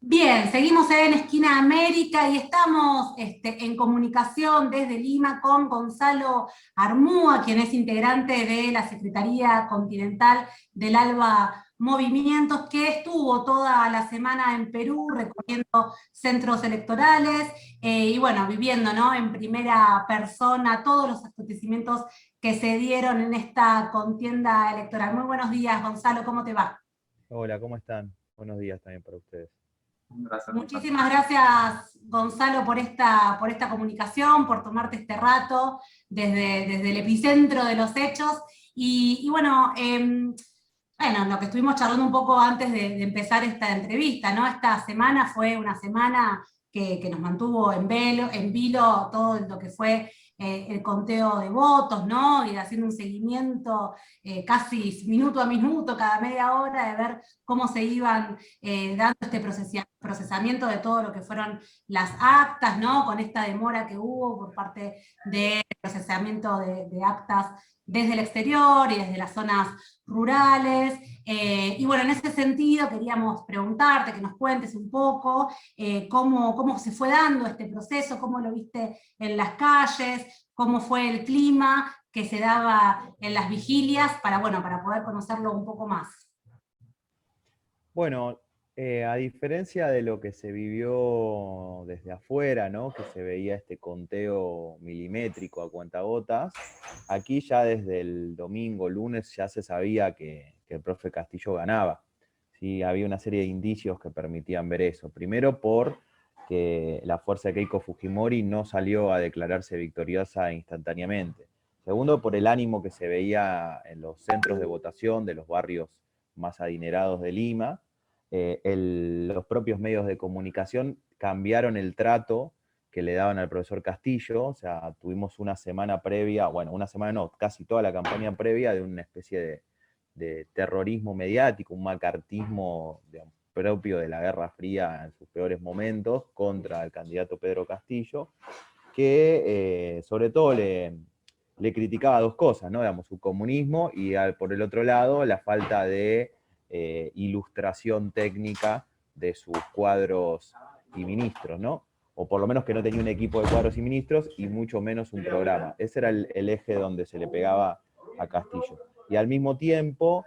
Bien, seguimos en Esquina América y estamos en comunicación desde Lima con Gonzalo Armúa, quien es integrante de la Secretaría Continental del ALBA Movimientos, que estuvo toda la semana en Perú recorriendo centros electorales y bueno, viviendo, ¿no?, en primera persona todos los acontecimientos que se dieron en esta contienda electoral. Muy buenos días, Gonzalo, ¿cómo te va? Hola, ¿cómo están? Buenos días también para ustedes. Muchísimas gracias, Gonzalo, por esta comunicación, por tomarte este rato desde el epicentro de los hechos. Y bueno, bueno, lo que estuvimos charlando un poco antes de empezar esta entrevista, ¿no? Esta semana fue una semana que nos mantuvo en vilo todo lo que fue el conteo de votos, ¿no? Y haciendo un seguimiento casi minuto a minuto, cada media hora, de ver cómo se iban dando este procesamiento de todo lo que fueron las actas, ¿no? Con esta demora que hubo por parte del procesamiento de actas desde el exterior y desde las zonas rurales. Y bueno, en ese sentido queríamos preguntarte, que nos cuentes un poco cómo se fue dando este proceso, cómo lo viste en las calles, cómo fue el clima que se daba en las vigilias, bueno, para poder conocerlo un poco más. Bueno, a diferencia de lo que se vivió desde afuera, ¿no? Que se veía este conteo milimétrico a cuentagotas, aquí ya desde el domingo, lunes, ya se sabía que el profe Castillo ganaba. ¿Sí? Había una serie de indicios que permitían ver eso. Primero por que la fuerza de Keiko Fujimori no salió a declararse victoriosa instantáneamente. Segundo, por el ánimo que se veía en los centros de votación de los barrios más adinerados de Lima. Los propios medios de comunicación cambiaron el trato que le daban al profesor Castillo, o sea, tuvimos una semana previa, bueno, una semana no, casi toda la campaña previa de una especie de terrorismo mediático, un macartismo, digamos, propio de la Guerra Fría en sus peores momentos contra el candidato Pedro Castillo, que sobre todo le criticaba dos cosas, ¿no? Digamos, su comunismo y por el otro lado la falta de ilustración técnica de sus cuadros y ministros, ¿no? O por lo menos que no tenía un equipo de cuadros y ministros y mucho menos un programa. Ese era el eje donde se le pegaba a Castillo. Y al mismo tiempo,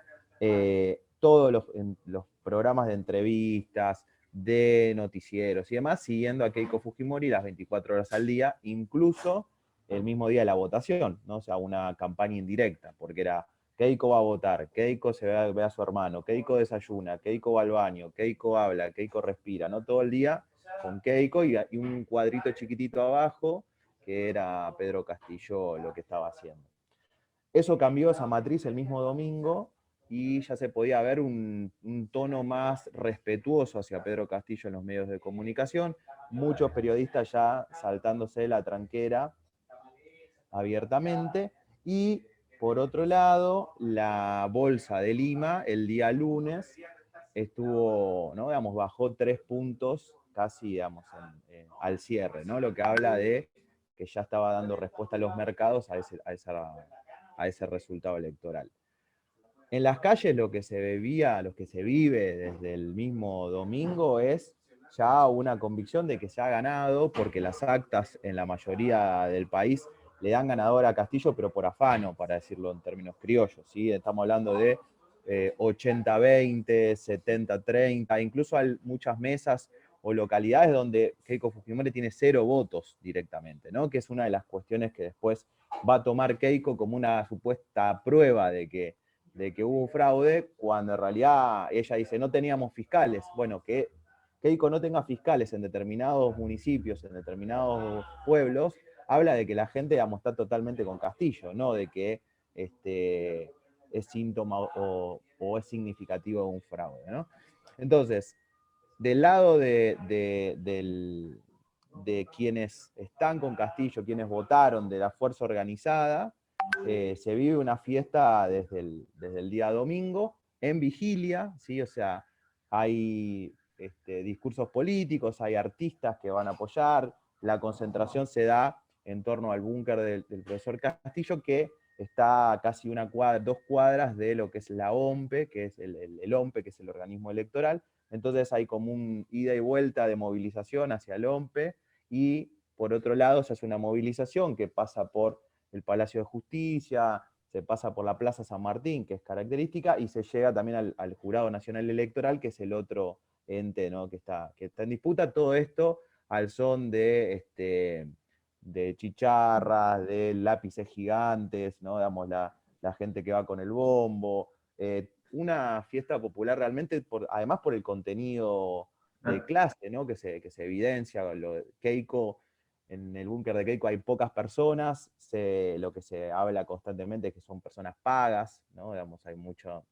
todos los programas de entrevistas, de noticieros y demás, siguiendo a Keiko Fujimori las 24 horas al día, incluso el mismo día de la votación, ¿no? O sea, una campaña indirecta, porque era Keiko va a votar, Keiko ve a su hermano, Keiko desayuna, Keiko va al baño, Keiko habla, Keiko respira, ¿no? Todo el día con Keiko y un cuadrito chiquitito abajo que era Pedro Castillo lo que estaba haciendo. Eso cambió esa matriz el mismo domingo y ya se podía ver un tono más respetuoso hacia Pedro Castillo en los medios de comunicación, muchos periodistas ya saltándose la tranquera abiertamente, y por otro lado, la bolsa de Lima el día lunes estuvo, ¿no? Digamos, bajó 3 puntos casi, digamos, al cierre, ¿no? Lo que habla de que ya estaba dando respuesta a los mercados a ese resultado electoral. En las calles lo que se vivía, lo que se vive desde el mismo domingo es ya una convicción de que se ha ganado, porque las actas en la mayoría del país le dan ganador a Castillo, pero por afano, para decirlo en términos criollos, ¿sí? Estamos hablando de 80-20, 70-30, incluso hay muchas mesas o localidades donde Keiko Fujimori tiene 0 votos directamente, ¿no? Que es una de las cuestiones que después va a tomar Keiko como una supuesta prueba de que hubo un fraude, cuando en realidad ella dice, no teníamos fiscales. Bueno, que Keiko no tenga fiscales en determinados municipios, en determinados pueblos, habla de que la gente, digamos, está totalmente con Castillo, no de que es síntoma o es significativo de un fraude, ¿no? Entonces, del lado de quienes están con Castillo, quienes votaron, de la fuerza organizada, se vive una fiesta desde el día domingo, en vigilia, ¿sí? O sea, hay discursos políticos, hay artistas que van a apoyar, la concentración se da en torno al búnker del profesor Castillo, que está casi 2 cuadras de lo que es la OMPE, que es el OMPE, que es el organismo electoral, entonces hay como un ida y vuelta de movilización hacia el OMPE, y por otro lado se hace una movilización que pasa por el Palacio de Justicia, se pasa por la Plaza San Martín, que es característica, y se llega también al Jurado Nacional Electoral, que es el otro ente, ¿no?, que está en disputa. Todo esto al son de chicharras, de lápices gigantes, ¿no? Digamos, la gente que va con el bombo. Una fiesta popular realmente, además por el contenido de clase, ¿no?, que se evidencia. Keiko, en el búnker de Keiko hay pocas personas, lo que se habla constantemente es que son personas pagas, ¿no? Digamos, hay muchas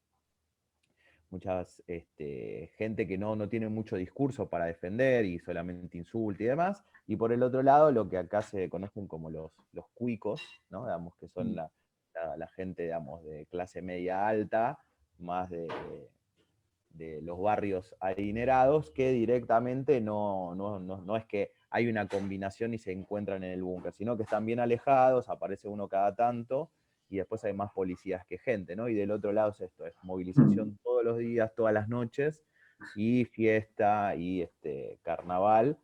gente que no tiene mucho discurso para defender y solamente insulta y demás. Y por el otro lado, lo que acá se conocen como los cuicos, ¿no? Digamos, que son la gente, digamos, de clase media alta, más de los barrios adinerados, que directamente no es que hay una combinación y se encuentran en el búnker, sino que están bien alejados, aparece uno cada tanto, y después hay más policías que gente, ¿no? Y del otro lado es esto, es movilización todos los días, todas las noches, y fiesta, y carnaval,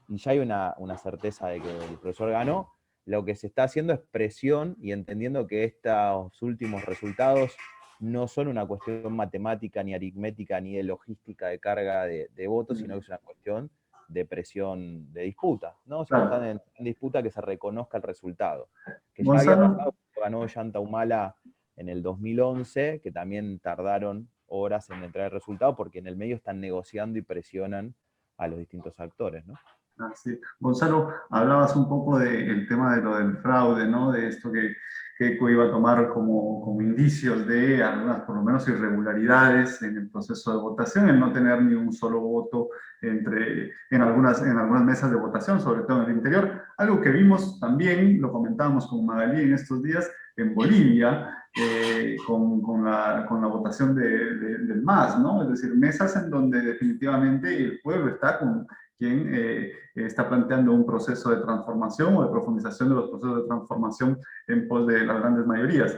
y ya hay una certeza de que el profesor ganó. Lo que se está haciendo es presión, y entendiendo que estos últimos resultados no son una cuestión matemática, ni aritmética, ni de logística de carga de votos, sino que es una cuestión de presión, de disputa, ¿no? O sea, Claro. están en disputa que se reconozca el resultado. Que ya había Gonzalo, pasado, ganó Ollanta Humala en el 2011, que también tardaron horas en entrar el resultado, porque en el medio están negociando y presionan a los distintos actores, ¿no? sí. Gonzalo, hablabas un poco del tema de lo del fraude, ¿no? De esto que Keiko iba a tomar como indicios de algunas, por lo menos, irregularidades en el proceso de votación, el no tener ni un solo voto en algunas mesas de votación, sobre todo en el interior. Algo que vimos también, lo comentábamos con Magalí en estos días, en Bolivia, con la votación del MAS, ¿no? Es decir, mesas en donde definitivamente el pueblo está con quien está planteando un proceso de transformación o de profundización de los procesos de transformación en pos de las grandes mayorías.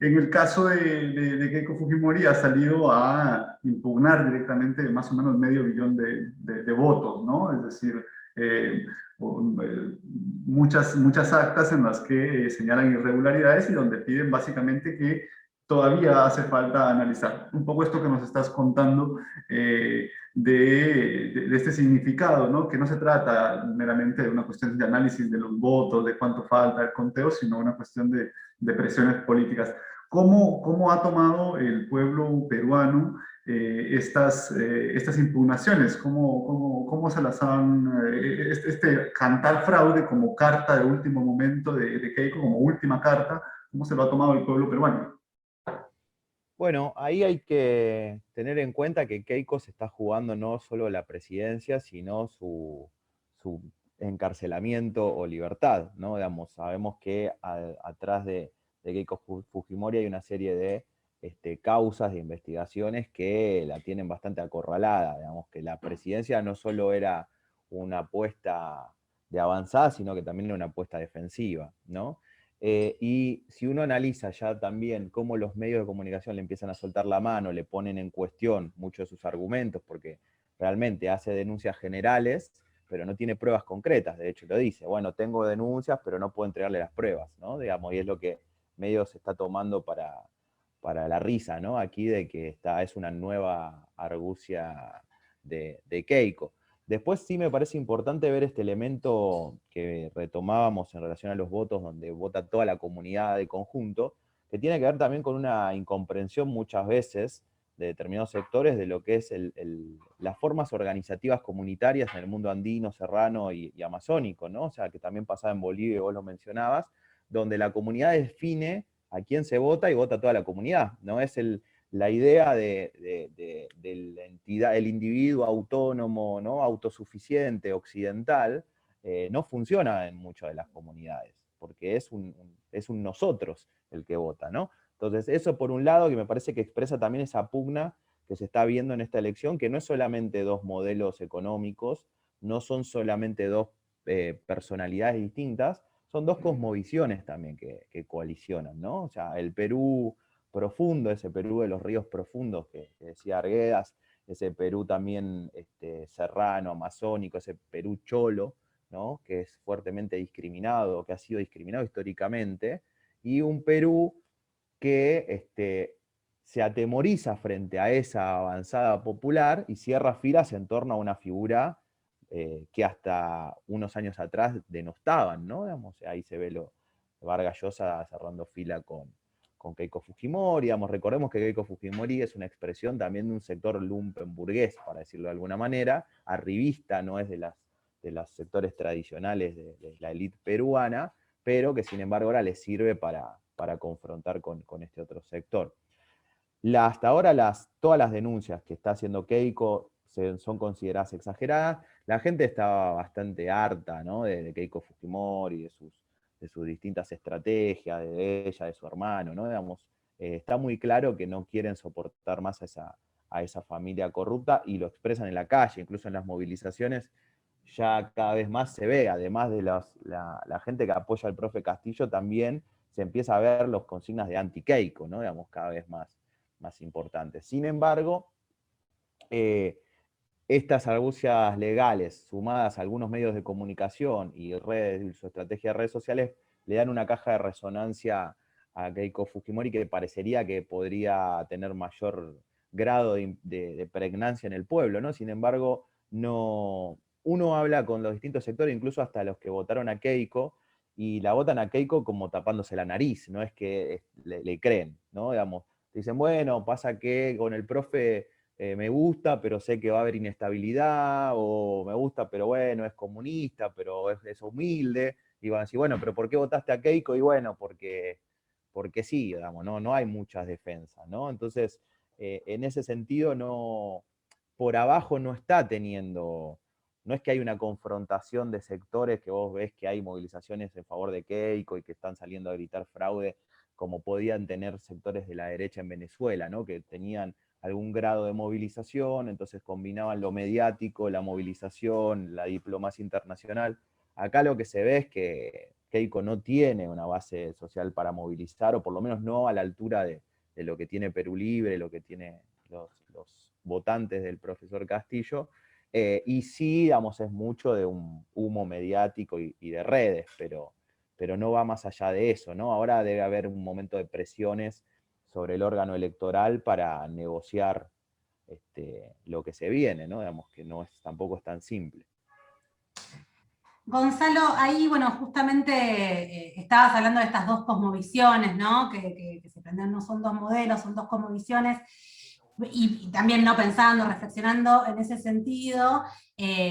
En el caso de Keiko Fujimori ha salido a impugnar directamente más o menos medio billón de votos, ¿no? Es decir, eh, muchas actas en las que señalan irregularidades y donde piden básicamente que todavía hace falta analizar un poco esto que nos estás contando de este significado, ¿no? Que no se trata meramente de una cuestión de análisis de los votos, de cuánto falta el conteo, sino una cuestión de presiones políticas. ¿Cómo ha tomado el pueblo peruano estas impugnaciones? ¿Cómo se las han... este cantar fraude como carta de último momento de Keiko, como última carta, ¿cómo se lo ha tomado el pueblo peruano? Bueno, ahí hay que tener en cuenta que Keiko se está jugando no solo la presidencia, sino su encarcelamiento o libertad, ¿no? Digamos, sabemos que atrás de Keiko Fujimori hay una serie de causas, de investigaciones que la tienen bastante acorralada. Digamos que la presidencia no solo era una apuesta de avanzada, sino que también era una apuesta defensiva, ¿no? Y si uno analiza ya también cómo los medios de comunicación le empiezan a soltar la mano, le ponen en cuestión muchos de sus argumentos, porque realmente hace denuncias generales, pero no tiene pruebas concretas. De hecho, lo dice, bueno, tengo denuncias, pero no puedo entregarle las pruebas, ¿no? Digamos, y es lo que medio se está tomando para la risa, ¿no? Aquí de que es una nueva argucia de Keiko. Después sí me parece importante ver este elemento que retomábamos en relación a los votos, donde vota toda la comunidad de conjunto, que tiene que ver también con una incomprensión muchas veces de determinados sectores de lo que es las formas organizativas comunitarias en el mundo andino, serrano y amazónico, ¿no? O sea, que también pasaba en Bolivia, vos lo mencionabas, donde la comunidad define a quién se vota y vota toda la comunidad, ¿no? Es la idea de la entidad, el individuo autónomo, ¿no? Autosuficiente, occidental, no funciona en muchas de las comunidades, porque es un nosotros el que vota, ¿no? Entonces, eso por un lado, que me parece que expresa también esa pugna que se está viendo en esta elección, que no es solamente dos modelos económicos, no son solamente dos personalidades distintas, son dos cosmovisiones también que coalicionan, ¿no? O sea, el Perú profundo, ese Perú de los ríos profundos que decía Arguedas, ese Perú también serrano, amazónico, ese Perú cholo, ¿no? Que es fuertemente discriminado, que ha sido discriminado históricamente, y un Perú que se atemoriza frente a esa avanzada popular y cierra filas en torno a una figura que hasta unos años atrás denostaban, ¿no? Digamos, ahí se ve Vargas Llosa cerrando fila con Keiko Fujimori. Digamos, recordemos que Keiko Fujimori es una expresión también de un sector lumpenburgués, para decirlo de alguna manera, arribista, no es de los sectores tradicionales de la élite peruana, pero que sin embargo ahora le sirve para confrontar con este otro sector. Hasta ahora todas las denuncias que está haciendo Keiko son consideradas exageradas. La gente estaba bastante harta, ¿no? de Keiko Fujimori, de sus distintas estrategias, de ella, de su hermano, ¿no? Digamos, está muy claro que no quieren soportar más a esa familia corrupta y lo expresan en la calle, incluso en las movilizaciones ya cada vez más se ve, además de la gente que apoya al profe Castillo, también se empieza a ver los consignas de anti-Keiko, ¿no? Digamos, cada vez más importantes. Sin embargo, estas argucias legales, sumadas a algunos medios de comunicación y su estrategia de redes sociales, le dan una caja de resonancia a Keiko Fujimori que parecería que podría tener mayor grado de pregnancia en el pueblo, ¿no? Sin embargo, uno habla con los distintos sectores, incluso hasta los que votaron a Keiko, y la votan a Keiko como tapándose la nariz, no es que le creen, ¿no? Digamos, dicen, bueno, pasa que con el profe me gusta, pero sé que va a haber inestabilidad, o me gusta, pero bueno, es comunista, pero es humilde, y van a decir, bueno, pero ¿por qué votaste a Keiko? Y bueno, porque sí, digamos, no hay muchas defensas, ¿no? Entonces, en ese sentido, por abajo no está teniendo, no es que hay una confrontación de sectores que vos ves que hay movilizaciones en favor de Keiko y que están saliendo a gritar fraude, como podían tener sectores de la derecha en Venezuela, ¿no? Que tenían algún grado de movilización, entonces combinaban lo mediático, la movilización, la diplomacia internacional. Acá lo que se ve es que Keiko no tiene una base social para movilizar, o por lo menos no a la altura de lo que tiene Perú Libre, lo que tiene los votantes del profesor Castillo, y sí, digamos, es mucho de un humo mediático y de redes, pero no va más allá de eso, ¿no? Ahora debe haber un momento de presiones sobre el órgano electoral para negociar lo que se viene, ¿no? Digamos que tampoco es tan simple. Gonzalo, ahí, bueno, justamente estabas hablando de estas dos cosmovisiones, ¿no? Que se prenden, no son dos modelos, son dos cosmovisiones, y también no pensando, reflexionando en ese sentido,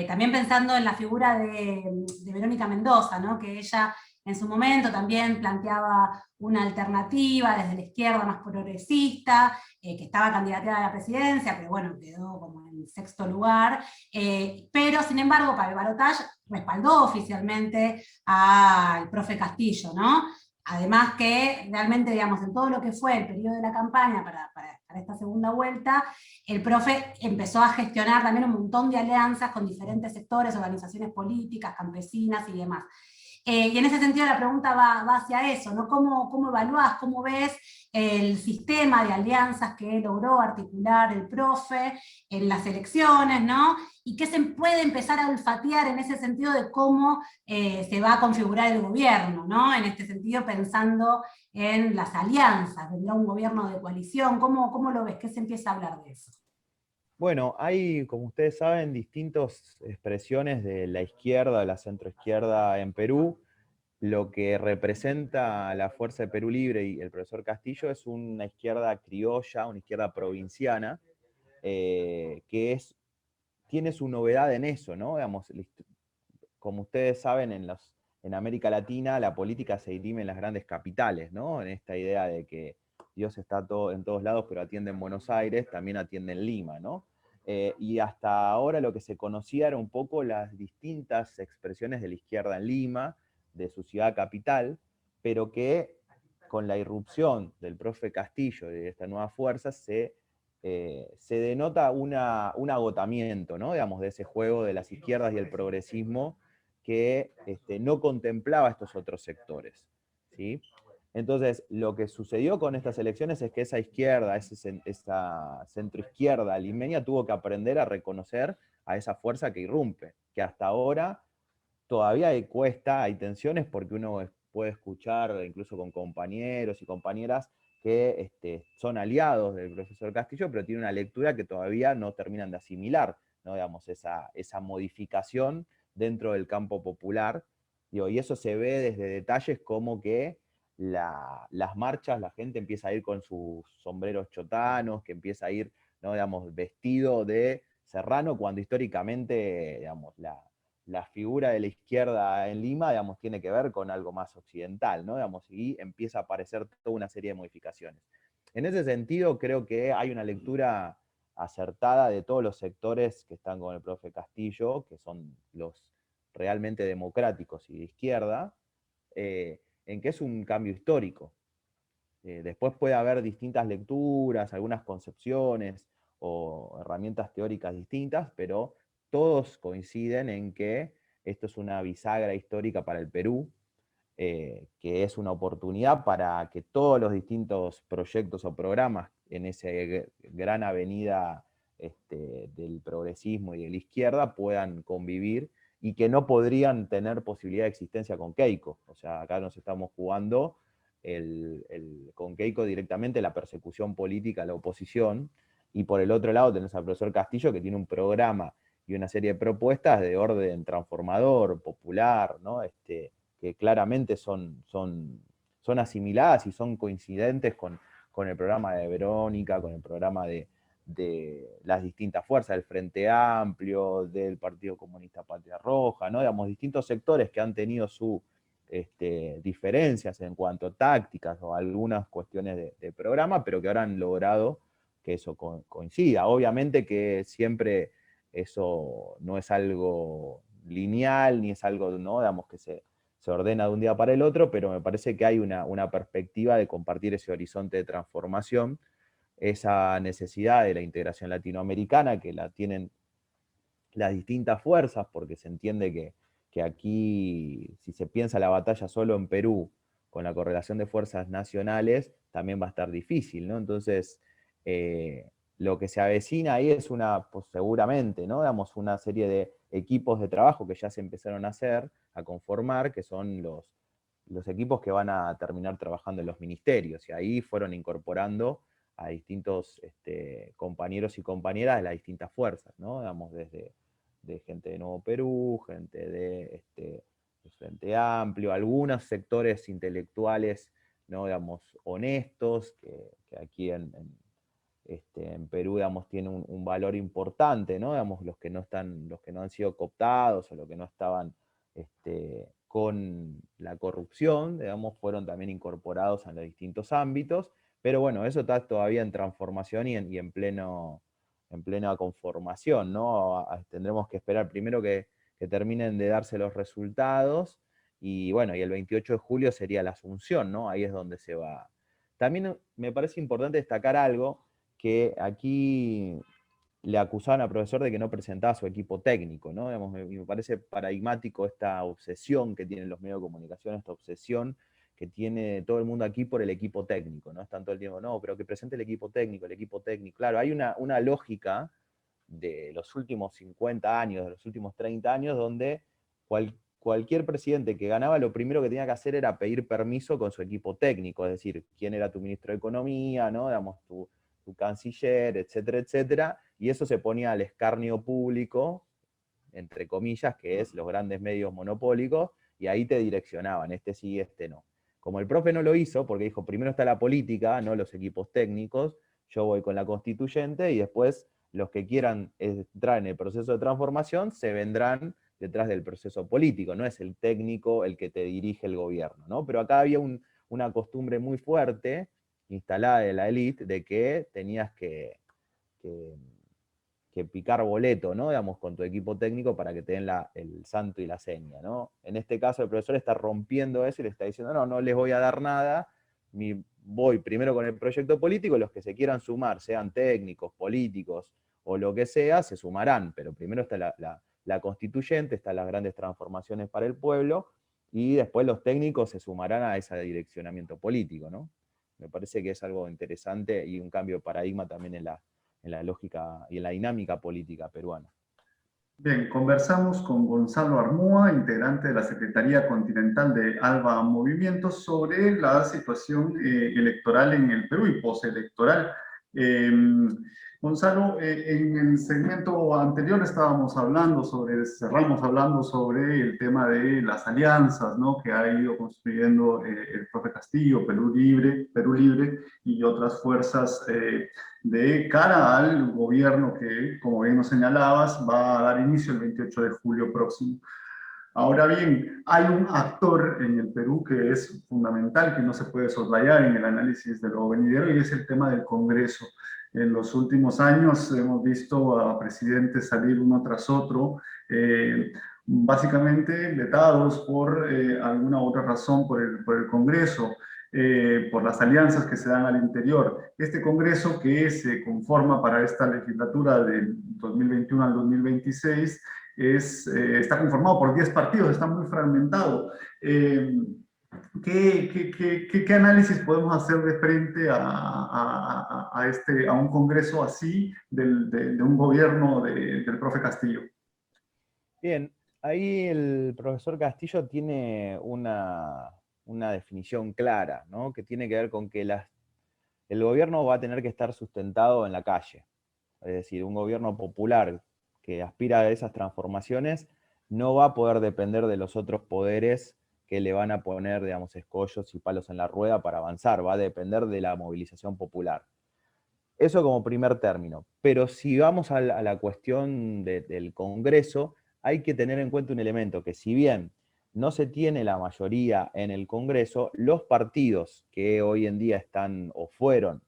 también pensando en la figura de Verónica Mendoza, ¿no? Que ella en su momento también planteaba una alternativa desde la izquierda más progresista, que estaba candidateada a la presidencia, pero bueno, quedó como en sexto lugar, pero sin embargo para el balotaje respaldó oficialmente al profe Castillo, ¿no? Además que realmente, digamos, en todo lo que fue el periodo de la campaña para esta segunda vuelta, el profe empezó a gestionar también un montón de alianzas con diferentes sectores, organizaciones políticas, campesinas y demás. Y en ese sentido la pregunta va hacia eso, ¿no? ¿Cómo evaluás, cómo ves el sistema de alianzas que logró articular el profe en las elecciones, ¿no? Y qué se puede empezar a olfatear en ese sentido de cómo se va a configurar el gobierno, ¿no? En este sentido, pensando en las alianzas, vendrá un gobierno de coalición, ¿cómo lo ves? ¿Qué se empieza a hablar de eso? Bueno, hay, como ustedes saben, distintas expresiones de la izquierda, de la centroizquierda en Perú. Lo que representa la Fuerza de Perú Libre y el profesor Castillo es una izquierda criolla, una izquierda provinciana, que tiene su novedad en eso, ¿no? Digamos, como ustedes saben, en América Latina la política se dirime en las grandes capitales, ¿no? En esta idea de que Dios está en todos lados, pero atiende en Buenos Aires, también atiende en Lima, ¿no? Y hasta ahora lo que se conocía era un poco las distintas expresiones de la izquierda en Lima, de su ciudad capital, pero que con la irrupción del profe Castillo y de esta nueva fuerza se denota un agotamiento, ¿no? Digamos, de ese juego de las izquierdas y el progresismo que no contemplaba estos otros sectores, ¿sí? Entonces, lo que sucedió con estas elecciones es que esa izquierda, esa centroizquierda limeña tuvo que aprender a reconocer a esa fuerza que irrumpe, que hasta ahora todavía cuesta, hay tensiones porque uno puede escuchar incluso con compañeros y compañeras que son aliados del profesor Castillo, pero tiene una lectura que todavía no terminan de asimilar, ¿no? Digamos, esa modificación dentro del campo popular. Digo, y eso se ve desde detalles como que las marchas, la gente empieza a ir con sus sombreros chotanos, que empieza a ir, ¿no? Digamos, vestido de serrano, cuando históricamente, digamos, la figura de la izquierda en Lima, digamos, tiene que ver con algo más occidental, ¿no? Digamos, y empieza a aparecer toda una serie de modificaciones. En ese sentido, creo que hay una lectura acertada de todos los sectores que están con el profe Castillo, que son los realmente democráticos y de izquierda, en que es un cambio histórico. Después puede haber distintas lecturas, algunas concepciones o herramientas teóricas distintas, pero todos coinciden en que esto es una bisagra histórica para el Perú, que es una oportunidad para que todos los distintos proyectos o programas en esa gran avenida del progresismo y de la izquierda puedan convivir y que no podrían tener posibilidad de existencia con Keiko. O sea, acá nos estamos jugando con Keiko directamente la persecución política a la oposición, y por el otro lado tenés al profesor Castillo, que tiene un programa y una serie de propuestas de orden transformador, popular, ¿no? Que claramente son asimiladas y son coincidentes con el programa de Verónica, con el programa de las distintas fuerzas, del Frente Amplio, del Partido Comunista Patria Roja, ¿no? Digamos, distintos sectores que han tenido sus diferencias en cuanto a tácticas o algunas cuestiones de programa, pero que ahora han logrado que eso coincida. Obviamente que siempre eso no es algo lineal, ni es algo, ¿no? Digamos, que se ordena de un día para el otro, pero me parece que hay una perspectiva de compartir ese horizonte de transformación, esa necesidad de la integración latinoamericana, que la tienen las distintas fuerzas, porque se entiende que aquí, si se piensa la batalla solo en Perú, con la correlación de fuerzas nacionales, también va a estar difícil, ¿no? Entonces, lo que se avecina ahí es pues seguramente, ¿no? Digamos, una serie de equipos de trabajo que ya se empezaron a hacer, a conformar, que son los equipos que van a terminar trabajando en los ministerios, y ahí fueron incorporando a distintos compañeros y compañeras de las distintas fuerzas, ¿no? Digamos, desde gente de Nuevo Perú, gente de Frente Amplio, algunos sectores intelectuales, ¿no? Digamos, honestos, que aquí en Perú, digamos, tiene un valor importante, ¿no? Digamos, los que no han sido cooptados o los que no estaban con la corrupción, digamos, fueron también incorporados en los distintos ámbitos, pero bueno, eso está todavía en transformación y en plena conformación, ¿no? Tendremos que esperar primero que terminen de darse los resultados, y bueno, y el 28 de julio sería la asunción, ¿no? Ahí es donde se va. También me parece importante destacar algo, que aquí le acusaban al profesor de que no presentaba su equipo técnico, ¿no? Digamos, me parece paradigmático esta obsesión que tienen los medios de comunicación, esta obsesión que tiene todo el mundo aquí por el equipo técnico, ¿no? Están todo el tiempo, no, pero que presente el equipo técnico, el equipo técnico. Claro, hay una lógica de los últimos 50 años, de los últimos 30 años, donde cualquier presidente que ganaba, lo primero que tenía que hacer era pedir permiso con su equipo técnico, es decir, quién era tu ministro de Economía, ¿no? Digamos, tu canciller, etcétera, etcétera, y eso se ponía al escarnio público, entre comillas, que es los grandes medios monopólicos, y ahí te direccionaban, este sí, este no. Como el profe no lo hizo, porque dijo, primero está la política, no los equipos técnicos, yo voy con la constituyente, y después los que quieran entrar en el proceso de transformación se vendrán detrás del proceso político, no es el técnico el que te dirige el gobierno, ¿no? Pero acá había una costumbre muy fuerte, instalada de la élite, de que tenías que picar boleto, ¿no? Digamos, con tu equipo técnico para que te den el santo y la seña, ¿no? En este caso el profesor está rompiendo eso y le está diciendo, no les voy a dar nada, voy primero con el proyecto político, los que se quieran sumar, sean técnicos, políticos o lo que sea, se sumarán, pero primero está la constituyente, están las grandes transformaciones para el pueblo, y después los técnicos se sumarán a ese direccionamiento político, ¿no? Me parece que es algo interesante y un cambio de paradigma también en la lógica y en la dinámica política peruana. Bien, conversamos con Gonzalo Armúa, integrante de la Secretaría Continental de ALBA Movimientos, sobre la situación electoral en el Perú y postelectoral. Eh, Gonzalo, en el segmento anterior cerramos hablando sobre el tema de las alianzas, ¿no?, que ha ido construyendo el profe Castillo, Perú Libre y otras fuerzas de cara al gobierno que, como bien nos señalabas, va a dar inicio el 28 de julio próximo. Ahora bien, hay un actor en el Perú que es fundamental, que no se puede soslayar en el análisis de lo venidero, y es el tema del Congreso. En los últimos años hemos visto a presidentes salir uno tras otro, básicamente vetados por alguna otra razón por el Congreso. Por las alianzas que se dan al interior. Este Congreso, que se conforma para esta legislatura del 2021 al 2026, está conformado por 10 partidos, está muy fragmentado. ¿Qué análisis podemos hacer de frente a un Congreso así de un gobierno del profe Castillo? Bien, ahí el profesor Castillo tiene una definición clara, ¿no?, que tiene que ver con que el gobierno va a tener que estar sustentado en la calle. Es decir, un gobierno popular que aspira a esas transformaciones no va a poder depender de los otros poderes que le van a poner, digamos, escollos y palos en la rueda para avanzar, va a depender de la movilización popular. Eso como primer término. Pero si vamos a la cuestión del Congreso, hay que tener en cuenta un elemento, que si bien no se tiene la mayoría en el Congreso, los partidos que hoy en día están o fueron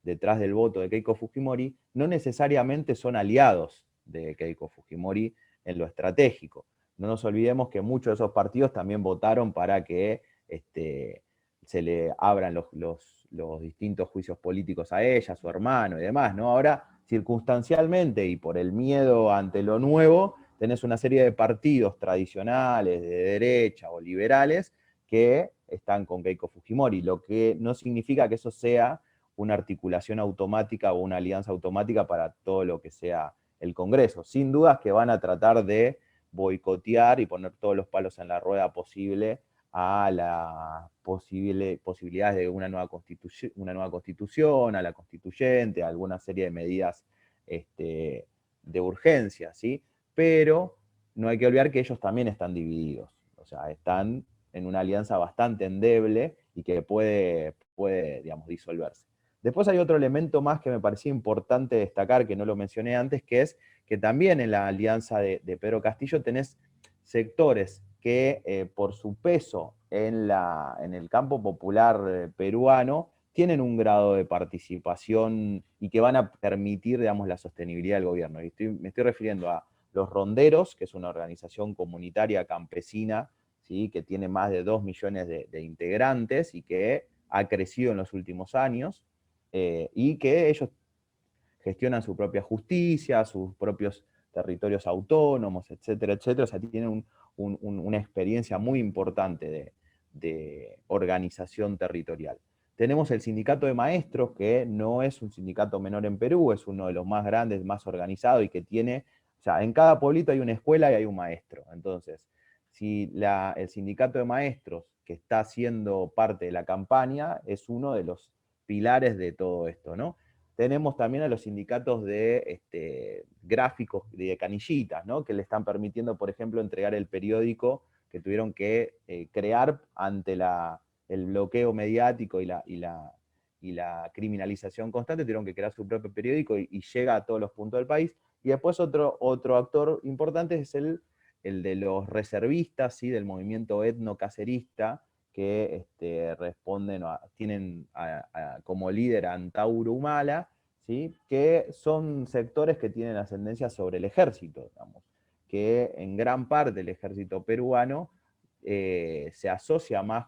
detrás del voto de Keiko Fujimori, no necesariamente son aliados de Keiko Fujimori en lo estratégico. No nos olvidemos que muchos de esos partidos también votaron para que se le abran los distintos juicios políticos a ella, a su hermano y demás, ¿no? Ahora, circunstancialmente y por el miedo ante lo nuevo, tenés una serie de partidos tradicionales, de derecha o liberales, que están con Keiko Fujimori, lo que no significa que eso sea una articulación automática o una alianza automática para todo lo que sea el Congreso. Sin dudas que van a tratar de boicotear y poner todos los palos en la rueda posible a las posibilidades de una nueva constitución, a la constituyente, a alguna serie de medidas de urgencia, ¿sí? Pero no hay que olvidar que ellos también están divididos, o sea, están en una alianza bastante endeble y que puede digamos, disolverse. Después hay otro elemento más que me parecía importante destacar, que no lo mencioné antes, que es que también en la alianza de Pedro Castillo tenés sectores que por su peso en el campo popular peruano tienen un grado de participación y que van a permitir, digamos, la sostenibilidad del gobierno. Y me estoy refiriendo a los Ronderos, que es una organización comunitaria campesina, ¿sí?, que tiene más de 2 millones de integrantes y que ha crecido en los últimos años, y que ellos gestionan su propia justicia, sus propios territorios autónomos, etcétera, etcétera. O sea, tienen una experiencia muy importante de organización territorial. Tenemos el sindicato de maestros, que no es un sindicato menor en Perú, es uno de los más grandes, más organizados, y que tiene, o sea, en cada pueblito hay una escuela y hay un maestro. Entonces, si el sindicato de maestros, que está siendo parte de la campaña, es uno de los pilares de todo esto, ¿no? Tenemos también a los sindicatos de gráficos de canillitas, ¿no?, que le están permitiendo, por ejemplo, entregar el periódico que tuvieron que crear ante el bloqueo mediático y la criminalización constante, tuvieron que crear su propio periódico y llega a todos los puntos del país. Y después otro actor importante es el de los reservistas, ¿sí?, del movimiento etno-cacerista, que tienen como líder a Antauro Humala, ¿sí?, que son sectores que tienen ascendencia sobre el ejército, digamos, que en gran parte el ejército peruano se asocia más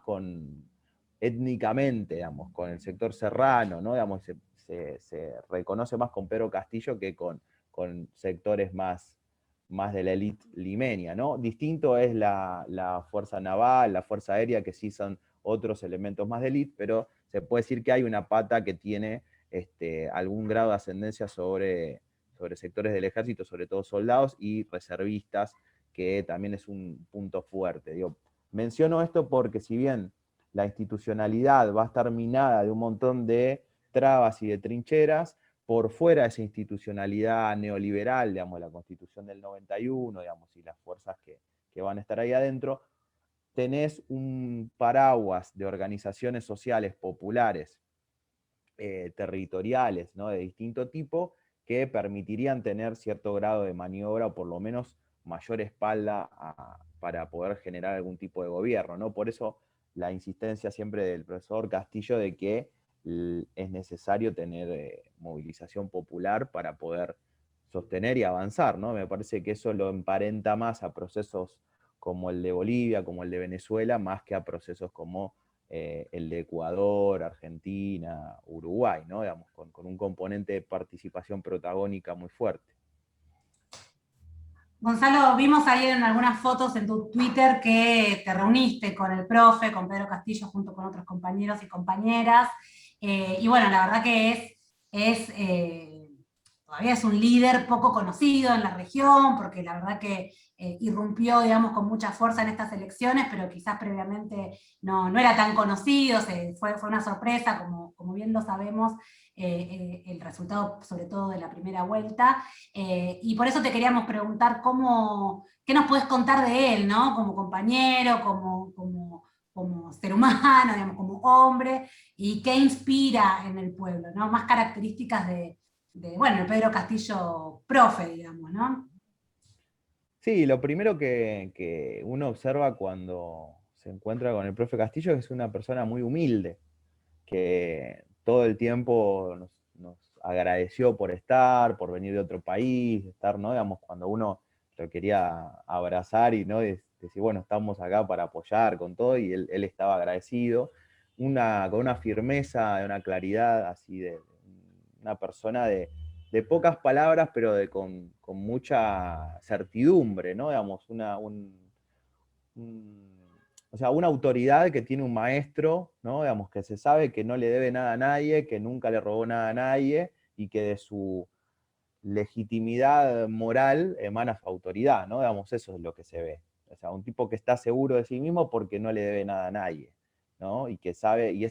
étnicamente, digamos, con el sector serrano, ¿no? Digamos, se reconoce más con Pedro Castillo que con sectores más más de la élite limeña, ¿no? Distinto es la fuerza naval, la fuerza aérea, que sí son otros elementos más de élite, pero se puede decir que hay una pata que tiene algún grado de ascendencia sobre sectores del ejército, sobre todo soldados y reservistas, que también es un punto fuerte. Digo, menciono esto porque si bien la institucionalidad va a estar minada de un montón de trabas y de trincheras, por fuera de esa institucionalidad neoliberal, digamos, la Constitución del 91, digamos, y las fuerzas que van a estar ahí adentro, tenés un paraguas de organizaciones sociales populares, territoriales, ¿no? De distinto tipo, que permitirían tener cierto grado de maniobra, o por lo menos mayor espalda para poder generar algún tipo de gobierno, ¿no? Por eso la insistencia siempre del profesor Castillo de que es necesario tener movilización popular para poder sostener y avanzar, ¿no? Me parece que eso lo emparenta más a procesos como el de Bolivia, como el de Venezuela, más que a procesos como el de Ecuador, Argentina, Uruguay, ¿no? Digamos, con un componente de participación protagónica muy fuerte. Gonzalo, vimos ahí en algunas fotos en tu Twitter que te reuniste con el profe, con Pedro Castillo, junto con otros compañeros y compañeras. Y bueno, la verdad que todavía es un líder poco conocido en la región, porque la verdad que irrumpió, digamos, con mucha fuerza en estas elecciones, pero quizás previamente no era tan conocido, fue una sorpresa, como bien lo sabemos, el resultado, sobre todo de la primera vuelta. Y por eso te queríamos preguntar qué nos puedes contar de él, ¿no? Como compañero, como ser humano, digamos, como hombre, y qué inspira en el pueblo, ¿no? Más características bueno, el Pedro Castillo profe, digamos, ¿no? Sí, lo primero que uno observa cuando se encuentra con el profe Castillo es que es una persona muy humilde, que todo el tiempo nos agradeció por estar, por venir de otro país, estar, ¿no? Digamos, cuando uno lo quería abrazar y, ¿no? Decir, bueno, estamos acá para apoyar con todo, y él estaba agradecido, con una firmeza, una claridad, así de una persona de pocas palabras, pero con mucha certidumbre, ¿no? Digamos, o sea, una autoridad que tiene un maestro, ¿no? Digamos, que se sabe que no le debe nada a nadie, que nunca le robó nada a nadie, y que de su legitimidad moral emana su autoridad, ¿no? Digamos, eso es lo que se ve. O sea, un tipo que está seguro de sí mismo porque no le debe nada a nadie, ¿no? Y que sabe, y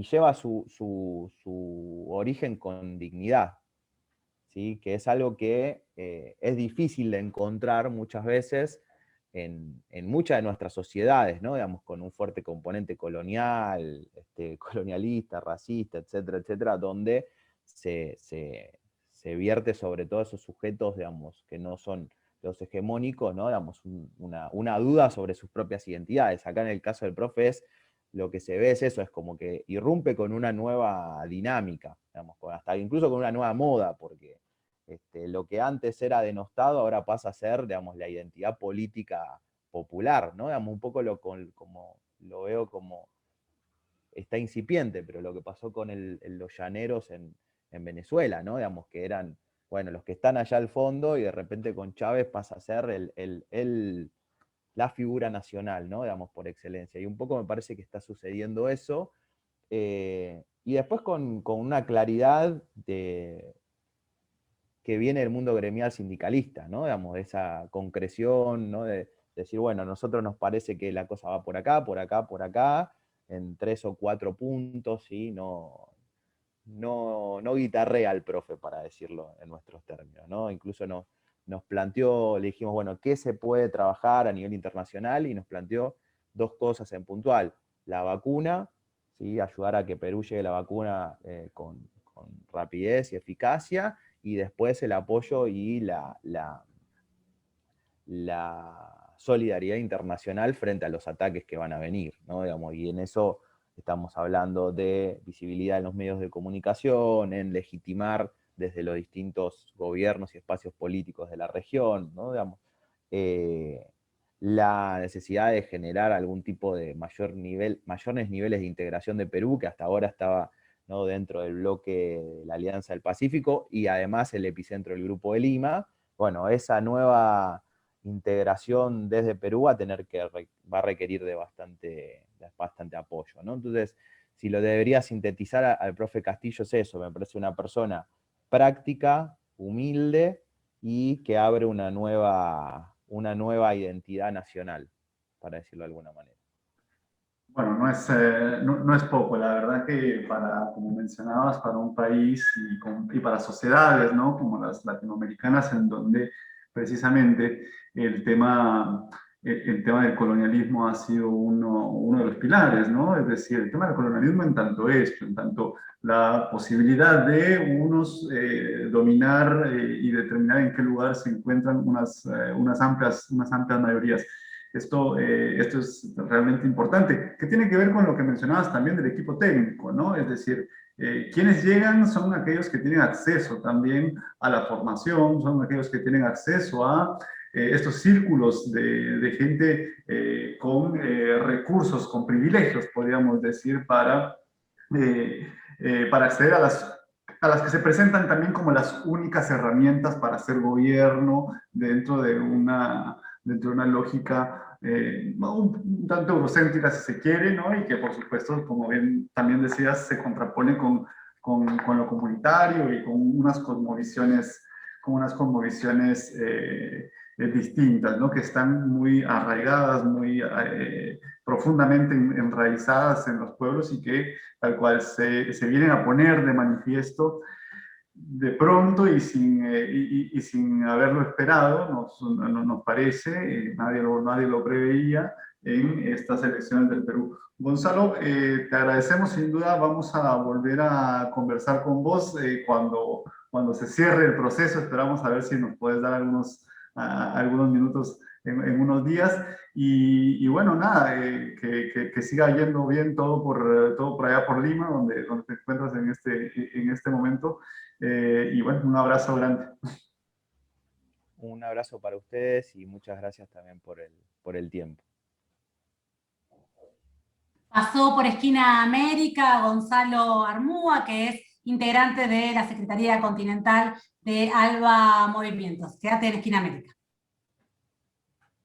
lleva su origen con dignidad, ¿sí? Que es algo que es difícil de encontrar muchas veces en muchas de nuestras sociedades, ¿no? Digamos, con un fuerte componente colonial, colonialista, racista, etcétera, etcétera, donde se vierte sobre todo esos sujetos, digamos, que no son los hegemónicos, ¿no? Digamos, una duda sobre sus propias identidades. Acá en el caso del profe lo que se ve es eso, es como que irrumpe con una nueva dinámica, digamos, hasta incluso con una nueva moda, porque lo que antes era denostado ahora pasa a ser, digamos, la identidad política popular, ¿no? Digamos, un poco como lo veo como está incipiente, pero lo que pasó con los llaneros en Venezuela, ¿no? Digamos, que eran, bueno, los que están allá al fondo, y de repente con Chávez pasa a ser la figura nacional, ¿no? Digamos, por excelencia. Y un poco me parece que está sucediendo eso. Y después con una claridad que viene del mundo gremial sindicalista, ¿no? Digamos, de esa concreción, ¿no? De decir, bueno, a nosotros nos parece que la cosa va por acá, por acá, por acá, en 3 o 4 puntos, ¿sí? No guitarrea al profe, para decirlo en nuestros términos, ¿no? Incluso nos planteó, le dijimos, bueno, ¿qué se puede trabajar a nivel internacional? Y nos planteó dos cosas en puntual: la vacuna, ¿sí? Ayudar a que Perú llegue la vacuna con rapidez y eficacia, y después el apoyo y la solidaridad internacional frente a los ataques que van a venir, ¿no? Digamos, y en eso estamos hablando de visibilidad en los medios de comunicación, en legitimar desde los distintos gobiernos y espacios políticos de la región, ¿no? Digamos, la necesidad de generar algún tipo de mayores niveles de integración de Perú, que hasta ahora estaba, ¿no? dentro del bloque de la Alianza del Pacífico, y además el epicentro del Grupo de Lima, bueno, esa nueva integración desde Perú va a requerir de bastante apoyo, ¿no? Entonces, si lo debería sintetizar al profe Castillo es eso, me parece una persona práctica, humilde y que abre una nueva identidad nacional, para decirlo de alguna manera. Bueno, no es poco, la verdad que como mencionabas, para un país y para sociedades, ¿no? Como las latinoamericanas, en donde precisamente el tema, el tema del colonialismo ha sido uno de los pilares, ¿no? Es decir, el tema del colonialismo en tanto esto, en tanto la posibilidad de unos dominar y determinar en qué lugar se encuentran unas amplias mayorías. Esto es realmente importante, que tiene que ver con lo que mencionabas también del equipo técnico, ¿no? Es decir, quienes llegan son aquellos que tienen acceso también a la formación, son aquellos que tienen acceso a estos círculos de gente con recursos, con privilegios, podríamos decir, para acceder a las que se presentan también como las únicas herramientas para hacer gobierno dentro de una lógica un tanto eurocéntrica, si se quiere, ¿no? Y que por supuesto, como bien también decías, se contrapone con lo comunitario y con unas cosmovisiones distintas, ¿no? Que están muy arraigadas, muy profundamente enraizadas en los pueblos y que tal cual se vienen a poner de manifiesto de pronto y sin haberlo esperado, nos parece, nadie lo preveía en estas elecciones del Perú. Gonzalo, te agradecemos sin duda, vamos a volver a conversar con vos cuando se cierre el proceso, esperamos a ver si nos puedes dar algunos minutos en unos días. Y bueno, nada, que siga yendo bien todo por allá por Lima, donde te encuentras en este momento. Y bueno, un abrazo grande. Un abrazo para ustedes y muchas gracias también por el tiempo. Pasó por Esquina América Gonzalo Armúa, que es integrante de la Secretaría Continental de ALBA Movimientos. Quédate en Esquina América.